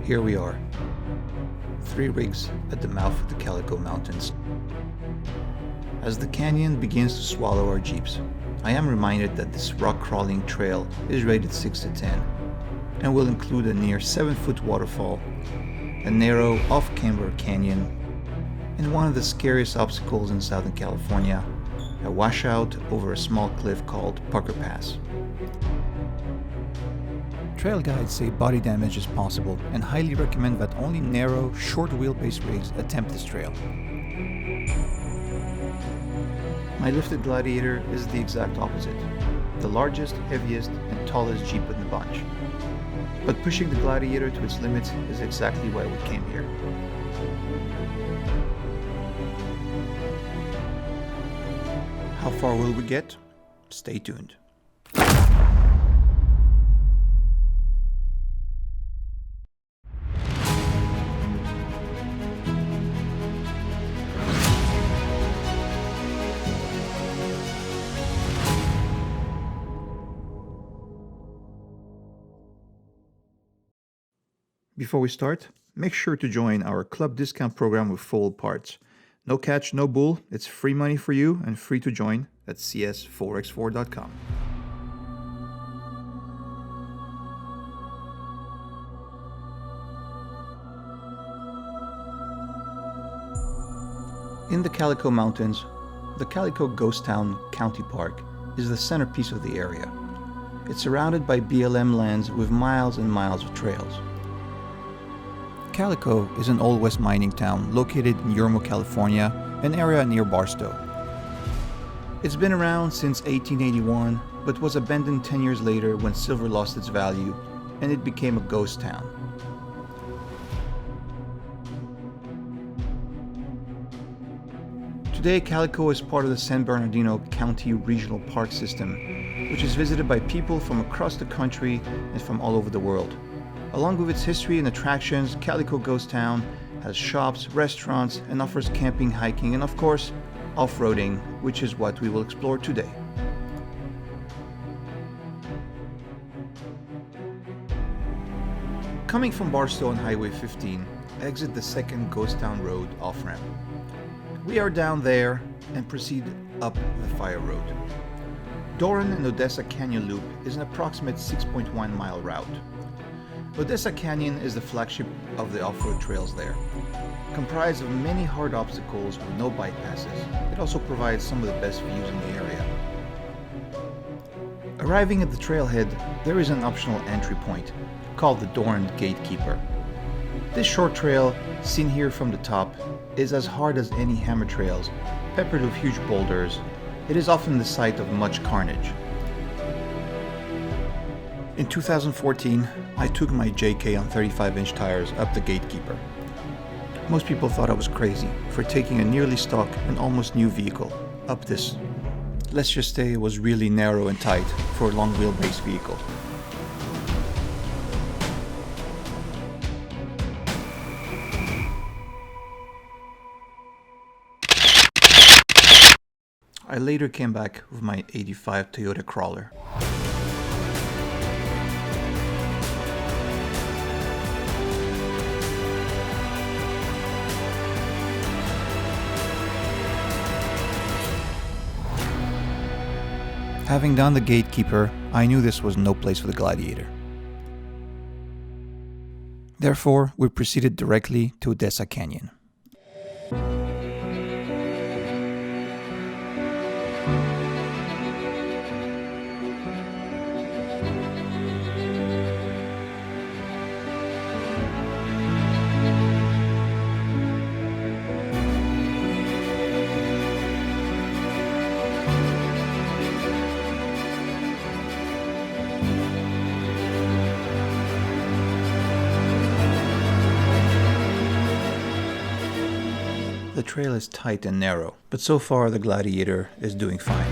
Here we are, 3 rigs at the mouth of the Calico Mountains. As the canyon begins to swallow our jeeps, I am reminded that this rock crawling trail is rated 6 to 10 and will include a near 7-foot waterfall, a narrow off-camber canyon, and one of the scariest obstacles in Southern California, a washout over a small cliff called Pucker Pass. Trail guides say body damage is possible and highly recommend that only narrow, short wheelbase rigs attempt this trail. My lifted Gladiator is the exact opposite, the largest, heaviest, and tallest Jeep in the bunch. But pushing the Gladiator to its limits is exactly why we came here. How far will we get? Stay tuned. Before we start, make sure to join our club discount program with full parts. No catch, no bull, it's free money for you and free to join at cs4x4.com. In the Calico Mountains, the Calico Ghost Town County Park is the centerpiece of the area. It's surrounded by BLM lands with miles and miles of trails. Calico is an old west mining town located in Yermo, California, an area near Barstow. It's been around since 1881, but was abandoned 10 years later when silver lost its value and it became a ghost town. Today, Calico is part of the San Bernardino County Regional Park System, which is visited by people from across the country and from all over the world. Along with its history and attractions, Calico Ghost Town has shops, restaurants, and offers camping, hiking, and of course, off-roading, which is what we will explore today. Coming from Barstow on Highway 15, exit the second Ghost Town Road off-ramp. We are down there and proceed up the Fire Road. Doran and Odessa Canyon Loop is an approximate 6.1 mile route. Odessa Canyon is the flagship of the off-road trails there. Comprised of many hard obstacles with no bike passes, it also provides some of the best views in the area. Arriving at the trailhead, there is an optional entry point called the Doran Gatekeeper. This short trail, seen here from the top, is as hard as any hammer trails, peppered with huge boulders. It is often the site of much carnage. In 2014, I took my JK on 35-inch tires up the Gatekeeper. Most people thought I was crazy for taking a nearly stock and almost new vehicle up this. Let's just say it was really narrow and tight for a long wheelbase vehicle. I later came back with my '85 Toyota Crawler. Having done the Gatekeeper, I knew this was no place for the Gladiator. Therefore, we proceeded directly to Odessa Canyon. The trail is tight and narrow, but so far the Gladiator is doing fine.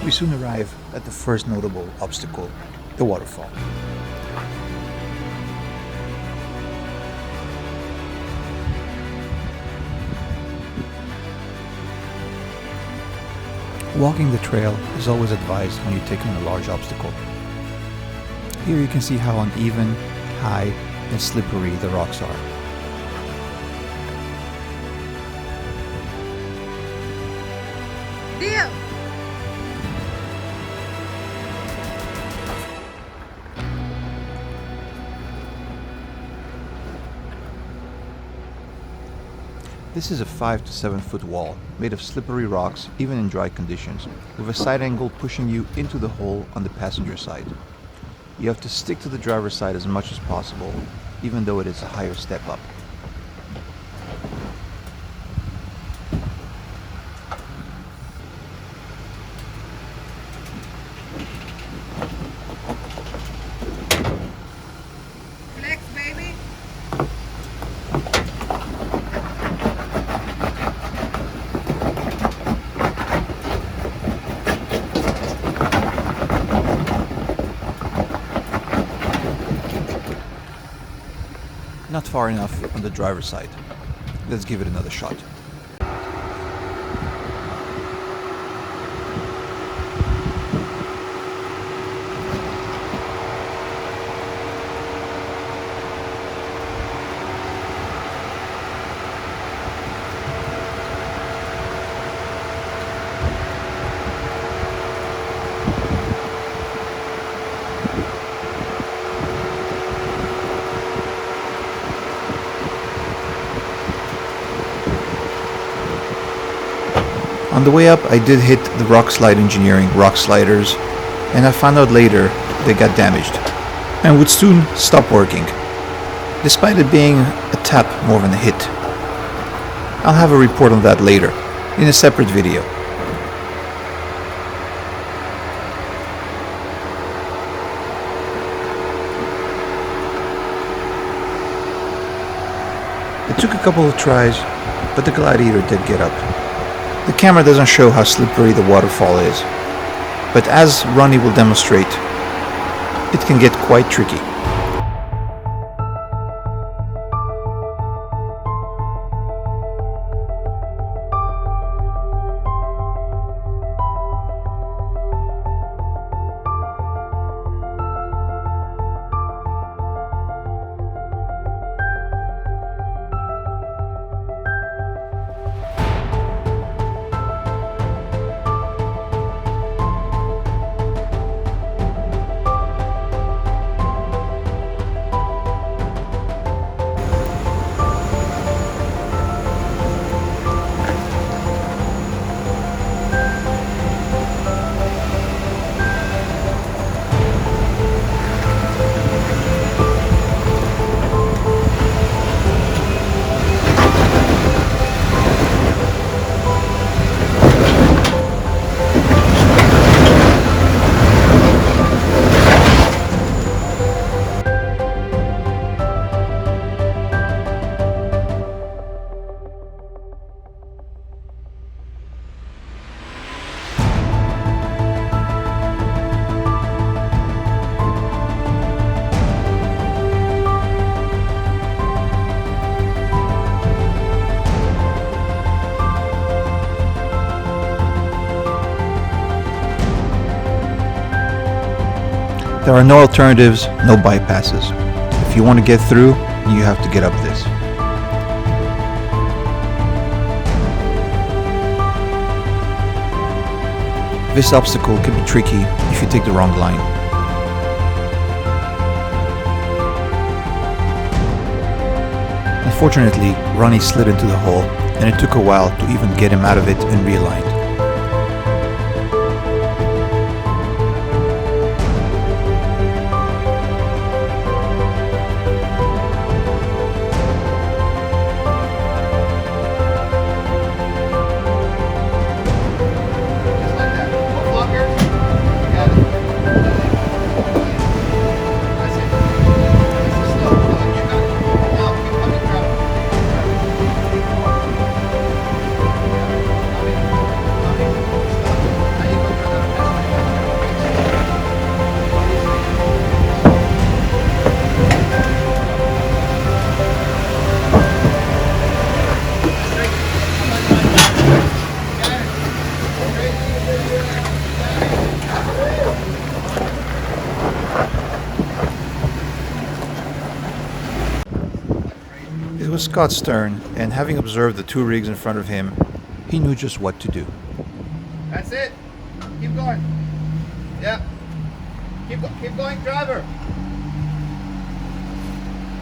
We soon arrive at the first notable obstacle, the waterfall. Walking the trail is always advised when you take on a large obstacle. Here you can see how uneven, high, and slippery the rocks are. Deal! This is a 5 to 7 foot wall, made of slippery rocks even in dry conditions, with a side angle pushing you into the hole on the passenger side. You have to stick to the driver's side as much as possible, even though it is a higher step up. Flex, baby. Not far enough on the driver's side. Let's give it another shot. On the way up, I did hit the Rock Slide Engineering rock sliders, and I found out later they got damaged and would soon stop working, despite it being a tap more than a hit. I'll have a report on that later, in a separate video. It took a couple of tries, but the Gladiator did get up. The camera doesn't show how slippery the waterfall is, but as Ronnie will demonstrate, it can get quite tricky. There are no alternatives, no bypasses. If you want to get through, you have to get up this. This obstacle can be tricky if you take the wrong line. Unfortunately, Ronnie slid into the hole, and it took a while to even get him out of it and realigned. was Scott's turn, and having observed the two rigs in front of him, he knew just what to do. That's it. Keep going. Yep. Keep going, driver.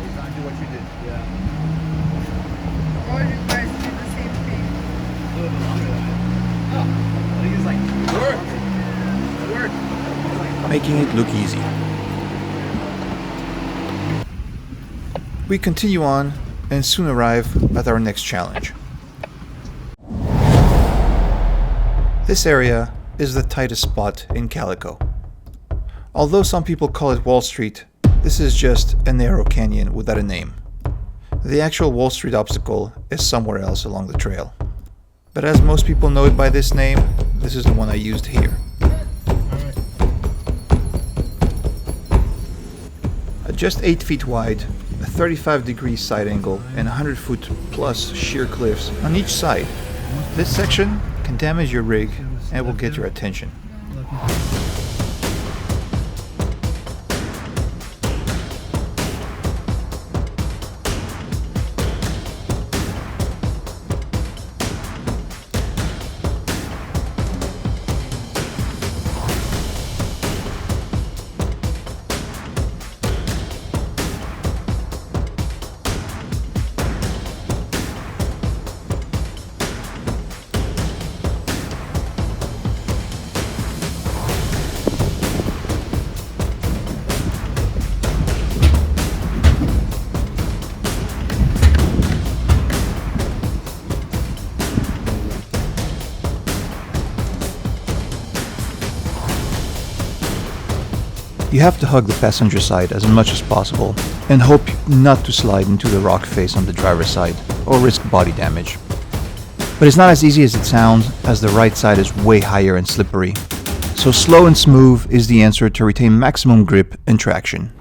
He's gonna do what you did. Yeah. All you guys do the same thing. A little bit longer than that. Oh, I think it's like work. Making it look easy. We continue on and soon arrive at our next challenge. This area is the tightest spot in Calico. Although some people call it Wall Street, this is just a narrow canyon without a name. The actual Wall Street obstacle is somewhere else along the trail. But as most people know it by this name, this is the one I used here. At just 8 feet wide, a 35-degree side angle, and 100-foot plus sheer cliffs on each side, this section can damage your rig and will get your attention. You have to hug the passenger side as much as possible and hope not to slide into the rock face on the driver's side or risk body damage. But it's not as easy as it sounds, as the right side is way higher and slippery. So slow and smooth is the answer to retain maximum grip and traction.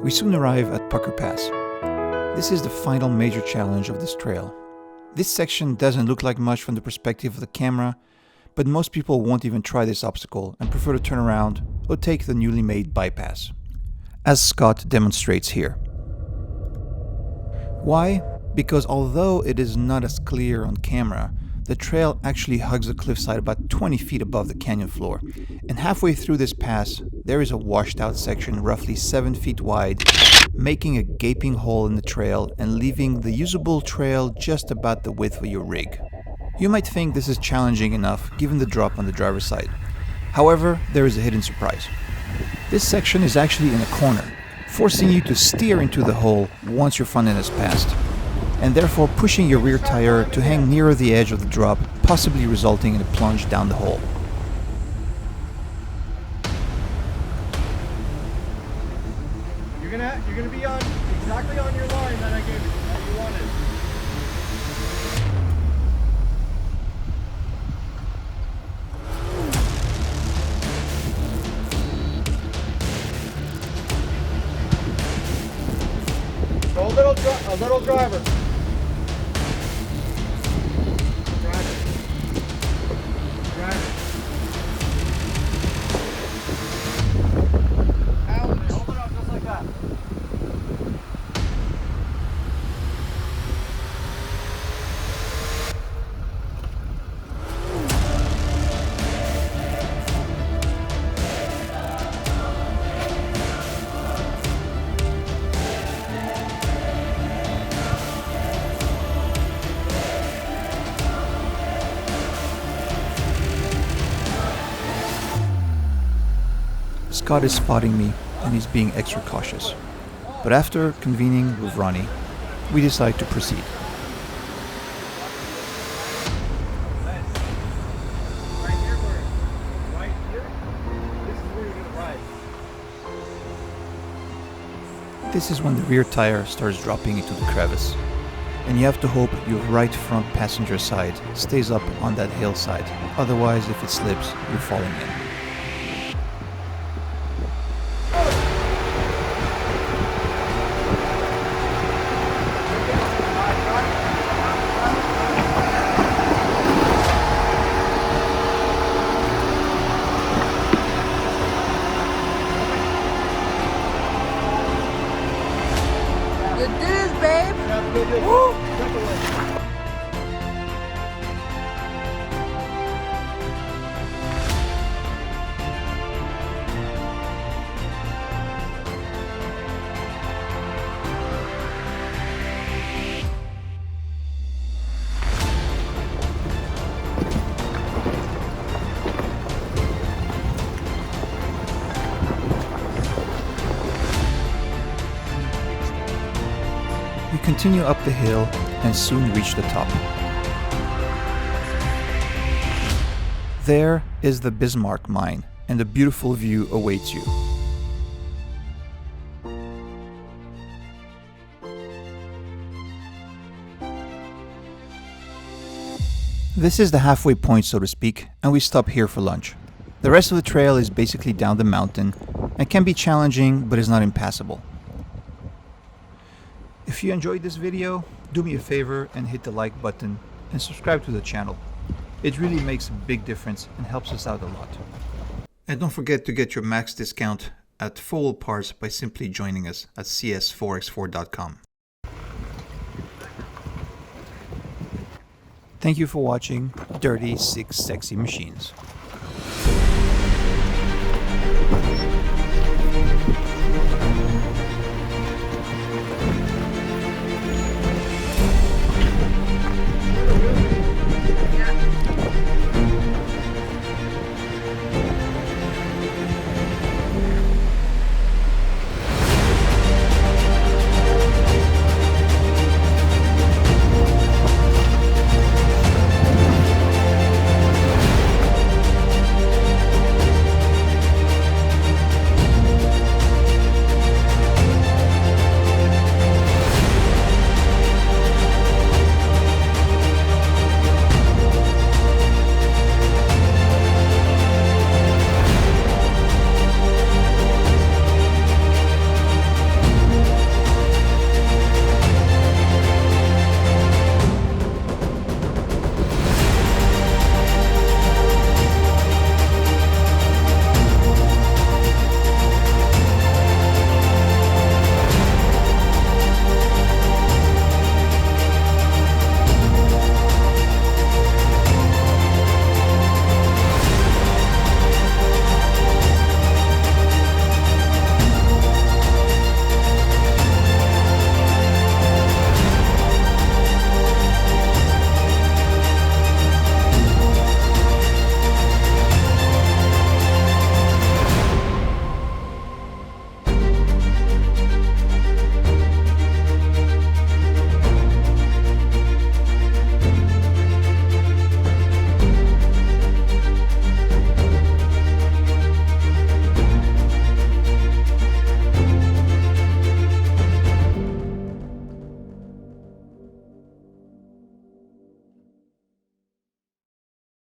We soon arrive at Pucker Pass. This is the final major challenge of this trail. This section doesn't look like much from the perspective of the camera, but most people won't even try this obstacle and prefer to turn around or take the newly made bypass, as Scott demonstrates here. Why? Because although it is not as clear on camera, the trail actually hugs the cliffside about 20 feet above the canyon floor, and halfway through this pass, there is a washed out section roughly 7 feet wide, making a gaping hole in the trail and leaving the usable trail just about the width of your rig. You might think this is challenging enough given the drop on the driver's side. However, there is a hidden surprise. This section is actually in a corner, forcing you to steer into the hole once your front end has passed, and therefore pushing your rear tire to hang nearer the edge of the drop, possibly resulting in a plunge down the hole. You're gonna be on exactly on your line that I gave you, that you wanted. Go a little driver. Driver. Hold it up just like that. Scott is spotting me and he's being extra cautious. But after convening with Ronnie, we decide to proceed. Right here, right here. This is where you're gonna ride. This is when the rear tire starts dropping into the crevice, and you have to hope your right front passenger side stays up on that hillside, otherwise if it slips, you're falling in. You did it, babe. Woo! We continue up the hill and soon reach the top. There is the Bismarck mine, and a beautiful view awaits you. This is the halfway point, so to speak, and we stop here for lunch. The rest of the trail is basically down the mountain and can be challenging, but is not impassable. If you enjoyed this video, do me a favor and hit the like button and subscribe to the channel. It really makes a big difference and helps us out a lot. And don't forget to get your max discount at Full Parts by simply joining us at cs4x4.com. Thank you for watching Dirty Six Sexy Machines.